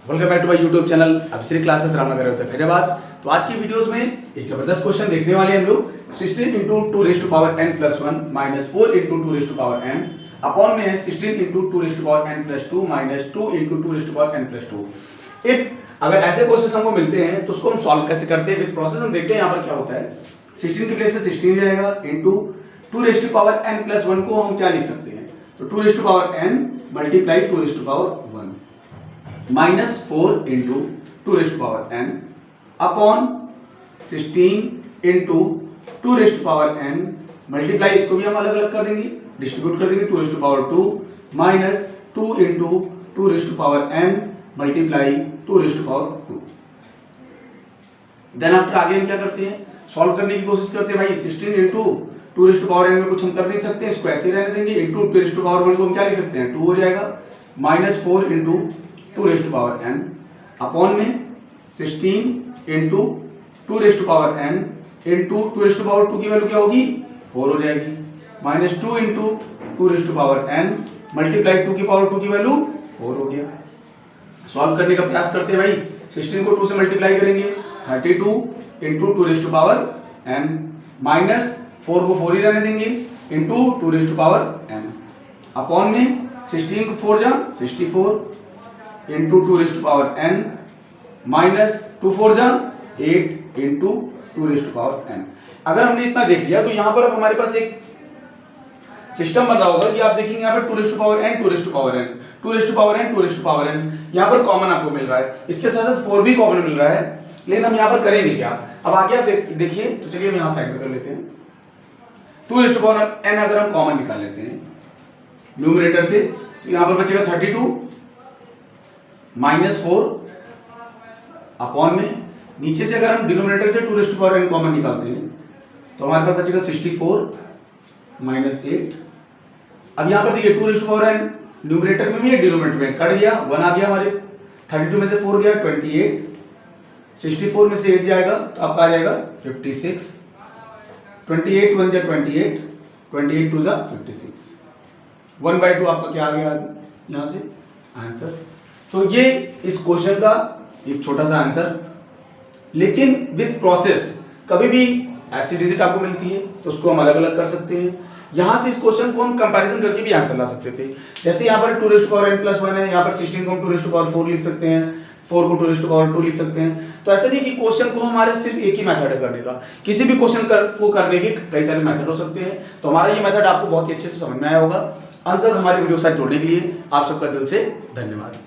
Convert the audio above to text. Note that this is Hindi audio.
Welcome back to my YouTube channel Abhishree classes Ramnagar होते फैजाबाद। तो आज की वीडियोस में एक जबरदस्त क्वेश्चन देखने वाले हैं हम लोग। 16 into 2 raise to power n plus 1 minus 4 into 2 raise to power n upon में है 16 into 2 raise to power n plus 2 minus 2 into 2 raise to power n plus 2। If अगर ऐसे क्वेश्चन हमको मिलते हैं तो उसको हम सॉल्व कैसे करते हैं विद प्रोसेस हम देखते हैं। यहाँ पर क्या होता है, 16 के प्लेस में 16 जाएगा into 2 raise to power n plus 1 को हम क्या लिख सकते हैं, तो 2 raise to power n multiply 2 raise to power 1 minus 4 into 2 raise to power n upon 16 into 2 raise to power n multiply, इसको भी हम अलग अलग कर देंगे, डिस्ट्रीब्यूट कर देंगे 2 raise to power 2 minus 2 into 2 raise to power n multiply 2 raise to power 2। Then after आगे हम क्या करते हैं, सॉल्व करने की कोशिश करते हैं। भाई 16 into 2 raise to power n में कुछ हम कर नहीं सकते, इसको ऐसे ही रहने देंगे। इंटू 2 रेज़ टू पावर 1 को हम क्या लिख सकते हैं, 2 हो जाएगा minus 4 into 2 raise to power n upon में 16 into 2 raise to power n into 2 raise to power 2 की वैल्यू क्या होगी, 4 हो जाएगी minus 2 into 2 raise to power n multiply 2 की पावर 2 की वैल्यू 4 हो गया। सॉल्व करने का प्रयास करते हैं। भाई 16 को 2 से मल्टीप्लाई करेंगे 32 into 2 raise to power n minus 4 को 4 ही रहने देंगे into 2 raise to power n upon में 16 को 4 जा 64 into 2 raise to power n minus 2 4 जा 8 into 2 raise to power n। अगर हमने इतना देख लिया तो यहाँ पर अब हमारे पास एक सिस्टम बन रहा होगा कि आप देखेंगे यहाँ पर 2 raise to power n 2 raise to power n 2 raise to power n 2 raise to power n यहाँ पर कॉमन आपको मिल रहा है, इसके साथ साथ 4 भी कॉमन मिल रहा है। लेकिन हम यहाँ पर करेंगे क्या, अब आगे आप देखिए, तो चलिए हम यहाँ साइड में कर लेते हैं। 2 रेज़ टू पावर n अगर हम कॉमन निकाल लेते हैं न्यूमरेटर से, तो यहाँ पर बचेगा 32 माइनस 4 अपॉन में नीचे से अगर हम डिनोमिनेटर से 2 raise to power n common निकालते हैं तो हमारे पास बचेगा 64 माइनस 8। अब यहाँ पर देखिए 2 raise to power n numerator में भी है डिनोमिनेटर में, कट गया 1 आ गया हमारे, 32 में से 4 गया 28, 64 में से 8 जाएगा तो आपका आ जाएगा 56, 28 1 जा 28, 28 2 जा 56, 1/2 आपका क्या आ गया यहाँ से आंसर। तो ये इस क्वेश्चन का एक छोटा सा आंसर, लेकिन विद प्रोसेस कभी भी ऐसी डिजिट आपको मिलती है तो उसको हम अलग अलग कर सकते हैं। यहाँ से इस क्वेश्चन को हम कंपैरिजन करके भी आंसर ला सकते थे। जैसे यहाँ पर 2 raise to power n plus 1 है, यहाँ पर 16 को हम 2 रेज़ टू पावर 4 लिख सकते हैं, 4 को 2 रेज़ टू पावर 2 लिख सकते हैं। तो ऐसा नहीं कि क्वेश्चन को हमारे सिर्फ एक ही मेथड है करने का, किसी भी क्वेश्चन को करने के कई सारे मेथड हो सकते हैं। तो हमारा ये मेथड आपको बहुत ही अच्छे से समझ में आया होगा। अंत तक हमारी वीडियो के साथ जुड़ने के लिए आप सबका दिल से धन्यवाद।